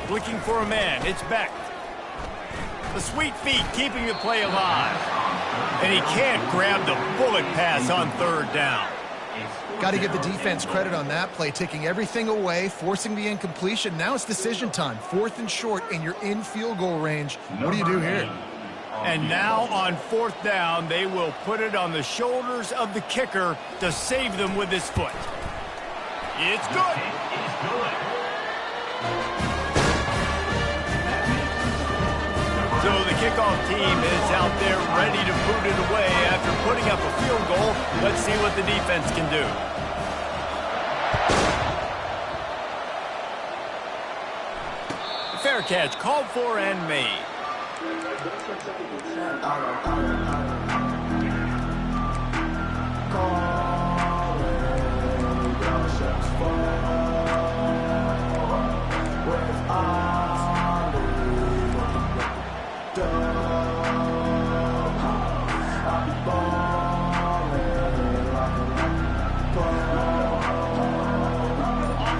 Looking for a man, it's Beck. The sweet feet keeping the play alive. And he can't grab the bullet pass on 3rd down. Got to give the defense credit on that play, taking everything away, forcing the incompletion. Now it's decision time. 4th and short, and you're in field goal range. What do you do here? And now on 4th down, they will put it on the shoulders of the kicker to save them with his foot. It's good. So the kickoff team is out there ready to boot it away after putting up a field goal. Let's see what the defense can do. Fair catch called for and made.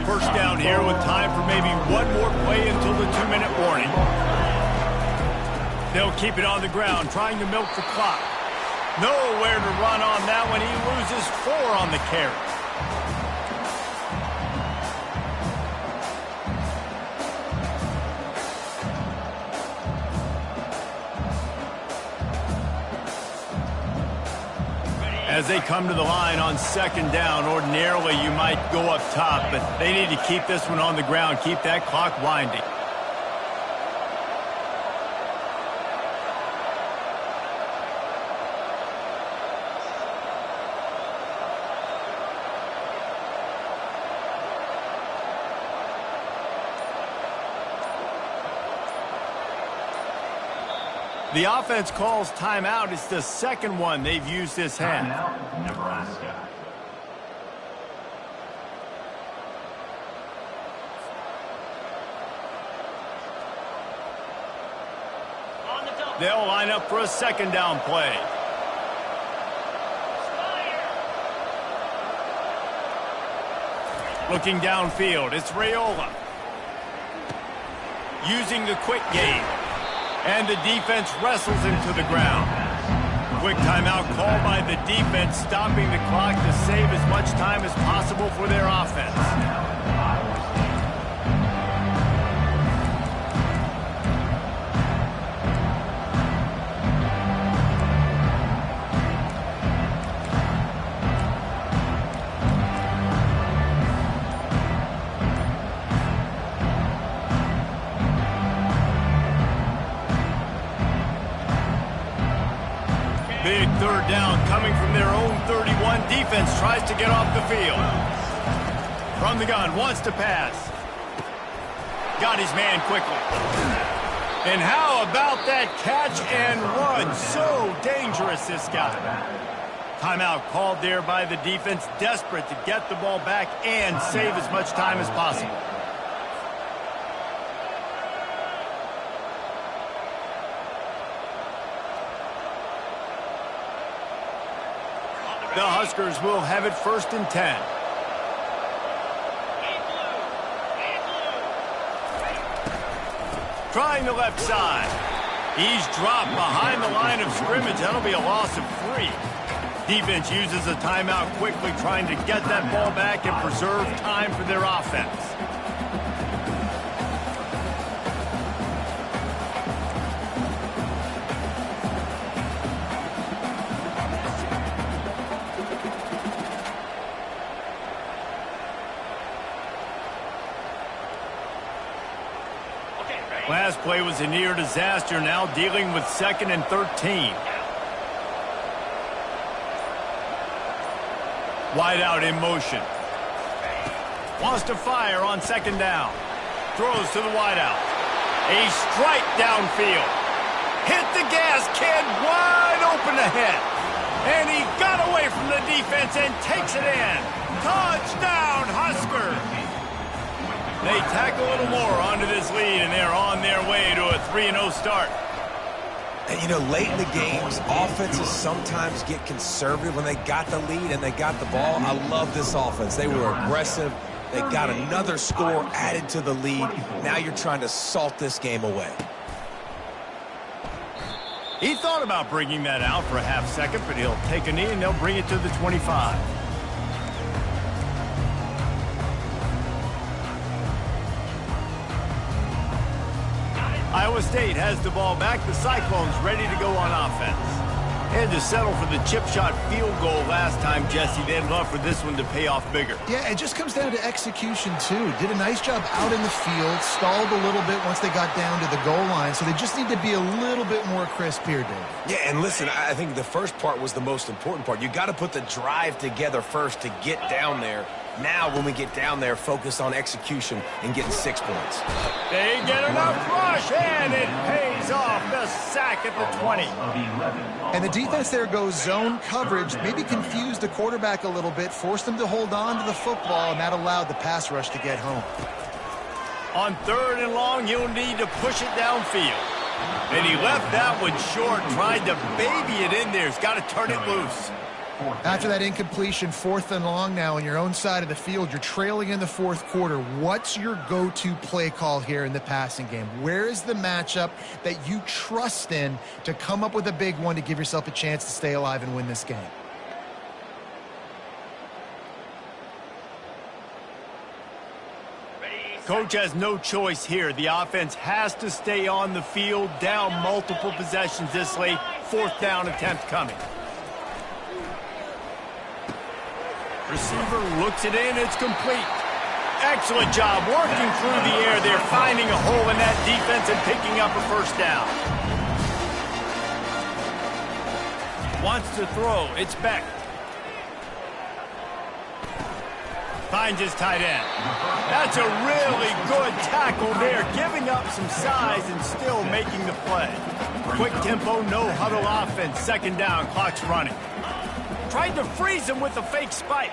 First down here with time for maybe one more play until the 2-minute warning. They'll keep it on the ground, trying to milk the clock. Nowhere to run on that one. He loses 4 on the carry. As they come to the line on 2nd down, ordinarily you might go up top, but they need to keep this one on the ground, keep that clock winding. The offense calls timeout. It's the 2nd one they've used this half. Timeout, Nebraska. They'll line up for a 2nd down play. Looking downfield, it's Raiola. Using the quick game. And the defense wrestles him to the ground. Quick timeout called by the defense, stopping the clock to save as much time as possible for their offense. Big 3rd down coming from their own 31. Defense tries to get off the field. From the gun, wants to pass. Got his man quickly. And how about that catch and run? So dangerous, this guy. Timeout called there by the defense, desperate to get the ball back and save as much time as possible. The Huskers will have it 1st and 10. Trying the left side. He's dropped behind the line of scrimmage. That'll be a loss of 3. Defense uses a timeout quickly, trying to get that ball back and preserve time for their offense. Last play was a near disaster, now dealing with 2nd and 13. Wide out in motion. Wants to fire on 2nd down. Throws to the wide out. A strike downfield. Hit the gas, kid, wide open ahead. And he got away from the defense and takes it in. Touchdown, Huskers! They tack a little more onto this lead, and they're on their way to a 3-0 start. And, you know, late in the games, offenses sometimes get conservative when they got the lead and they got the ball. I love this offense. They were aggressive. They got another score added to the lead. Now you're trying to salt this game away. He thought about bringing that out for a half second, but he'll take a knee and they'll bring it to the 25. Iowa State has the ball back. The Cyclones ready to go on offense. Had to settle for the chip shot field goal last time, Jesse. They'd love for this one to pay off bigger. Yeah, it just comes down to execution, too. Did a nice job out in the field, stalled a little bit once they got down to the goal line, so they just need to be a little bit more crisp here, Dave. Yeah, and listen, I think the first part was the most important part. You got to put the drive together first to get down there. Now, when we get down there, focus on execution and getting 6 points. They get enough rush, and it pays off. The sack at the 20. And the defense there goes zone coverage, maybe confused the quarterback a little bit, forced him to hold on to the football, and that allowed the pass rush to get home. On 3rd and long, you'll need to push it downfield. And he left that one short, tried to baby it in there. He's got to turn it loose. After that incompletion, 4th and long now on your own side of the field, you're trailing in the 4th quarter. What's your go-to play call here in the passing game? Where is the matchup that you trust in to come up with a big one to give yourself a chance to stay alive and win this game? Coach has no choice here. The offense has to stay on the field, down multiple possessions this late. 4th down attempt coming. Receiver looks it in. It's complete. Excellent job working through the air. They're finding a hole in that defense and picking up a 1st down. Wants to throw. It's Beck. Finds his tight end. That's a really good tackle there, giving up some size and still making the play. Quick tempo, no huddle offense. 2nd down, clock's running. Tried to freeze him with a fake spike.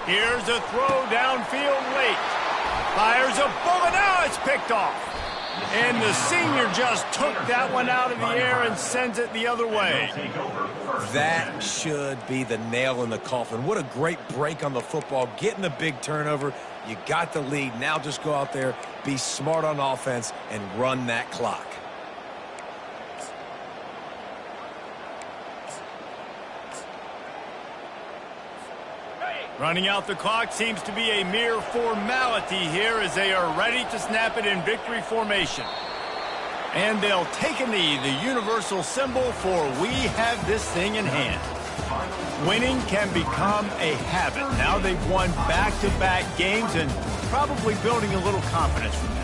Here's a throw downfield late. Fires a bullet. Now it's picked off. And the senior just took that one out of the air and sends it the other way. That should be the nail in the coffin. What a great break on the football. Getting the big turnover. You got the lead. Now just go out there, be smart on offense, and run that clock. Running out the clock seems to be a mere formality here as they are ready to snap it in victory formation. And they'll take a knee, the universal symbol for we have this thing in hand. Winning can become a habit. Now they've won back-to-back games and probably building a little confidence from that.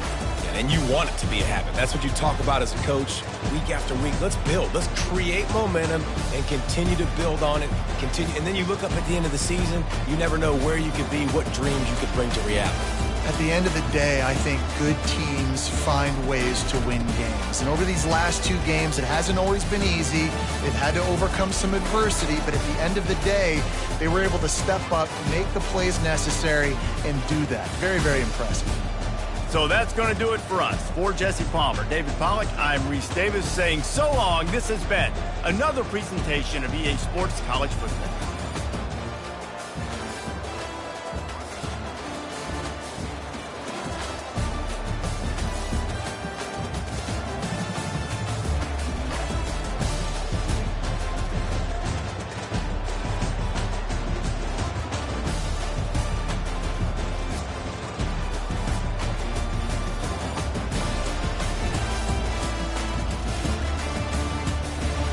And you want it to be a habit. That's what you talk about as a coach week after week. Let's build. Let's create momentum and continue to build on it. Continue, and then you look up at the end of the season, you never know where you could be, what dreams you could bring to reality. At the end of the day, I think good teams find ways to win games. And over these last 2 games, it hasn't always been easy. They've had to overcome some adversity, but at the end of the day, they were able to step up, make the plays necessary, and do that. Very, very impressive. So that's going to do it for us. For Jesse Palmer, David Pollack, I'm Reese Davis saying so long. This has been another presentation of EA Sports College Football.